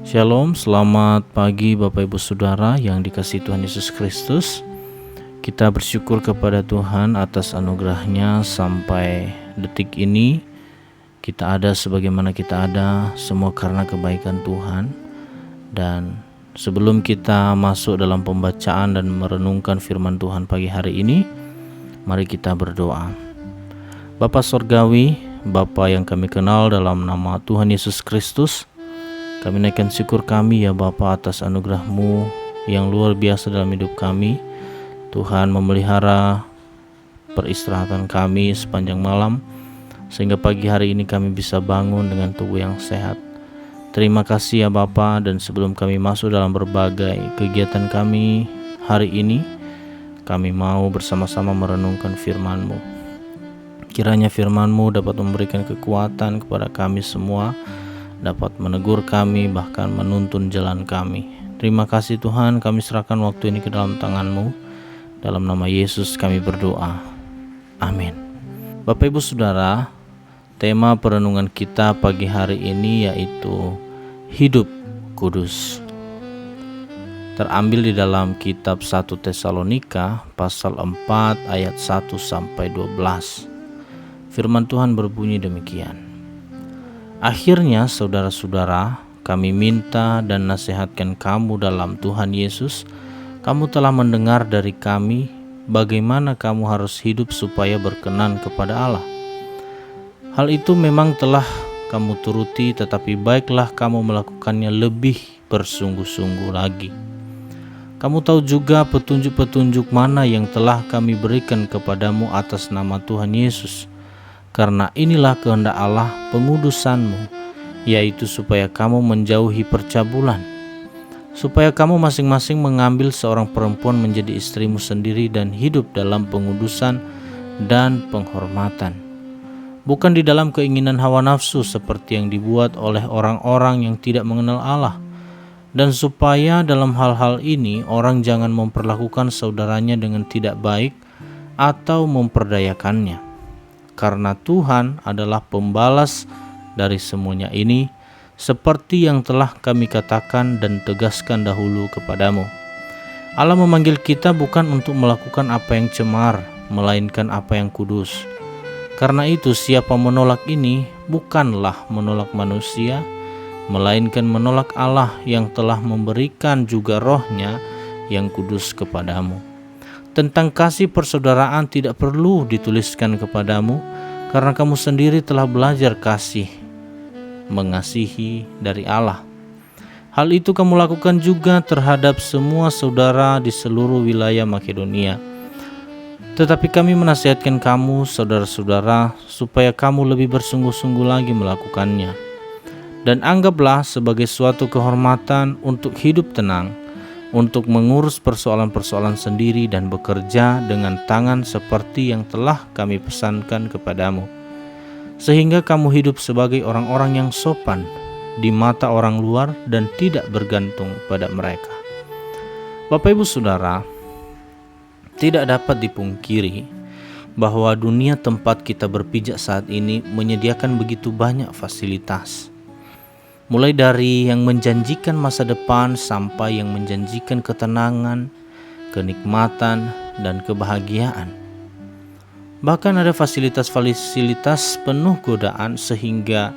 Shalom, selamat pagi Bapak Ibu Saudara yang dikasihi Tuhan Yesus Kristus. Kita bersyukur kepada Tuhan atas anugerah-Nya sampai detik ini. Kita ada sebagaimana kita ada, semua karena kebaikan Tuhan. Dan sebelum kita masuk dalam pembacaan dan merenungkan firman Tuhan pagi hari ini, mari kita berdoa. Bapa Sorgawi, Bapa yang kami kenal dalam nama Tuhan Yesus Kristus, kami naikkan syukur kami ya Bapa atas anugerah-Mu yang luar biasa dalam hidup kami. Tuhan memelihara peristirahatan kami sepanjang malam, sehingga pagi hari ini kami bisa bangun dengan tubuh yang sehat. Terima kasih ya Bapa, dan sebelum kami masuk dalam berbagai kegiatan kami hari ini, kami mau bersama-sama merenungkan firman-Mu. Kiranya firman-Mu dapat memberikan kekuatan kepada kami semua, dapat menegur kami, bahkan menuntun jalan kami. Terima kasih Tuhan, kami serahkan waktu ini ke dalam tangan-Mu. Dalam nama Yesus kami berdoa. Amin. Bapak Ibu Saudara, tema perenungan kita pagi hari ini yaitu hidup kudus. Terambil di dalam kitab 1 Tesalonika pasal 4 ayat 1 sampai 12. Firman Tuhan berbunyi demikian. Akhirnya saudara-saudara, kami minta dan nasihatkan kamu dalam Tuhan Yesus. Kamu telah mendengar dari kami bagaimana kamu harus hidup supaya berkenan kepada Allah. Hal itu memang telah kamu turuti, tetapi baiklah kamu melakukannya lebih bersungguh-sungguh lagi. Kamu tahu juga petunjuk-petunjuk mana yang telah kami berikan kepadamu atas nama Tuhan Yesus. Karena inilah kehendak Allah pengudusanmu, yaitu supaya kamu menjauhi percabulan, supaya kamu masing-masing mengambil seorang perempuan menjadi istrimu sendiri dan hidup dalam pengudusan dan penghormatan, bukan di dalam keinginan hawa nafsu seperti yang dibuat oleh orang-orang yang tidak mengenal Allah, dan supaya dalam hal-hal ini orang jangan memperlakukan saudaranya dengan tidak baik atau memperdayakannya. Karena Tuhan adalah pembalas dari semuanya ini, seperti yang telah kami katakan dan tegaskan dahulu kepadamu. Allah memanggil kita bukan untuk melakukan apa yang cemar, melainkan apa yang kudus. Karena itu siapa menolak ini bukanlah menolak manusia, melainkan menolak Allah yang telah memberikan juga Roh-Nya yang kudus kepadamu. Tentang kasih persaudaraan tidak perlu dituliskan kepadamu, karena kamu sendiri telah belajar kasih mengasihi dari Allah. Hal itu kamu lakukan juga terhadap semua saudara di seluruh wilayah Makedonia. Tetapi kami menasihatkan kamu, saudara-saudara, supaya kamu lebih bersungguh-sungguh lagi melakukannya. Dan anggaplah sebagai suatu kehormatan untuk hidup tenang, untuk mengurus persoalan-persoalan sendiri dan bekerja dengan tangan seperti yang telah kami pesankan kepadamu, sehingga kamu hidup sebagai orang-orang yang sopan di mata orang luar dan tidak bergantung pada mereka. Bapak Ibu Saudara, tidak dapat dipungkiri bahwa dunia tempat kita berpijak saat ini menyediakan begitu banyak fasilitas. Mulai dari yang menjanjikan masa depan sampai yang menjanjikan ketenangan, kenikmatan, dan kebahagiaan. Bahkan ada fasilitas-fasilitas penuh godaan sehingga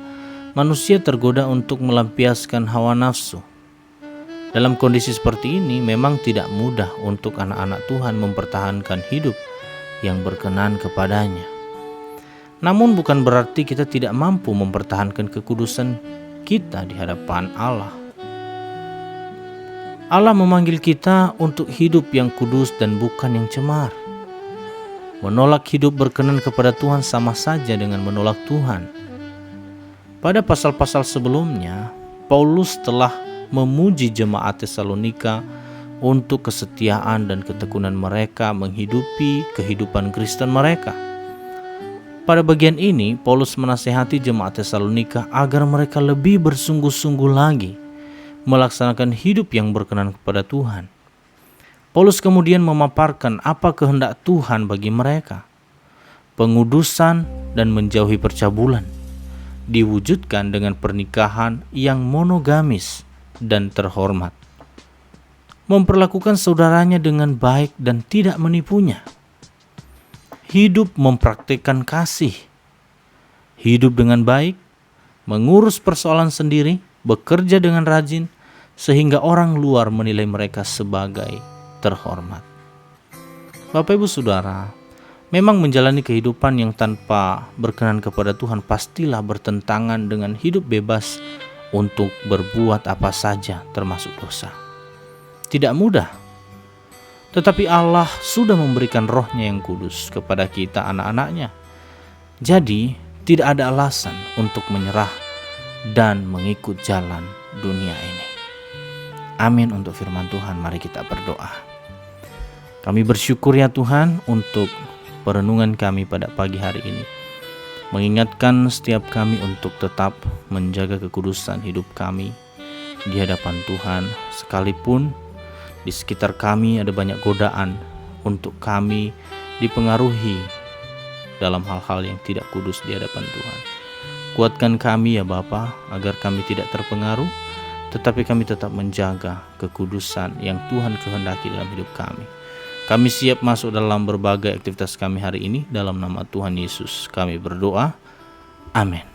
manusia tergoda untuk melampiaskan hawa nafsu. Dalam kondisi seperti ini memang tidak mudah untuk anak-anak Tuhan mempertahankan hidup yang berkenan kepadanya. Namun bukan berarti kita tidak mampu mempertahankan kekudusan kita di hadapan Allah. Allah memanggil kita untuk hidup yang kudus dan bukan yang cemar. Menolak hidup berkenan kepada Tuhan sama saja dengan menolak Tuhan. Pada pasal-pasal sebelumnya, Paulus telah memuji jemaat Tesalonika untuk kesetiaan dan ketekunan mereka menghidupi kehidupan Kristen mereka. Pada bagian ini, Paulus menasihati jemaat Tesalonika agar mereka lebih bersungguh-sungguh lagi melaksanakan hidup yang berkenan kepada Tuhan. Paulus kemudian memaparkan apa kehendak Tuhan bagi mereka. Pengudusan dan menjauhi percabulan diwujudkan dengan pernikahan yang monogamis, dan terhormat. Memperlakukan saudaranya dengan baik dan tidak menipunya. Hidup mempraktikkan kasih. Hidup dengan baik, mengurus persoalan sendiri, bekerja dengan rajin, sehingga orang luar menilai mereka sebagai terhormat. Bapak Ibu Saudara, memang menjalani kehidupan yang tanpa berkenan kepada Tuhan pastilah bertentangan dengan hidup bebas untuk berbuat apa saja termasuk dosa. Tidak mudah, tetapi Allah sudah memberikan Roh-Nya yang kudus kepada kita anak-anak-Nya. Jadi tidak ada alasan untuk menyerah dan mengikut jalan dunia ini. Amin untuk firman Tuhan. Mari kita berdoa. Kami bersyukur ya Tuhan untuk perenungan kami pada pagi hari ini. Mengingatkan setiap kami untuk tetap menjaga kekudusan hidup kami di hadapan Tuhan, sekalipun di sekitar kami ada banyak godaan untuk kami dipengaruhi dalam hal-hal yang tidak kudus di hadapan Tuhan. Kuatkan kami ya Bapa, agar kami tidak terpengaruh, tetapi kami tetap menjaga kekudusan yang Tuhan kehendaki dalam hidup kami. Kami siap masuk dalam berbagai aktivitas kami hari ini. Dalam nama Tuhan Yesus kami berdoa. Amin.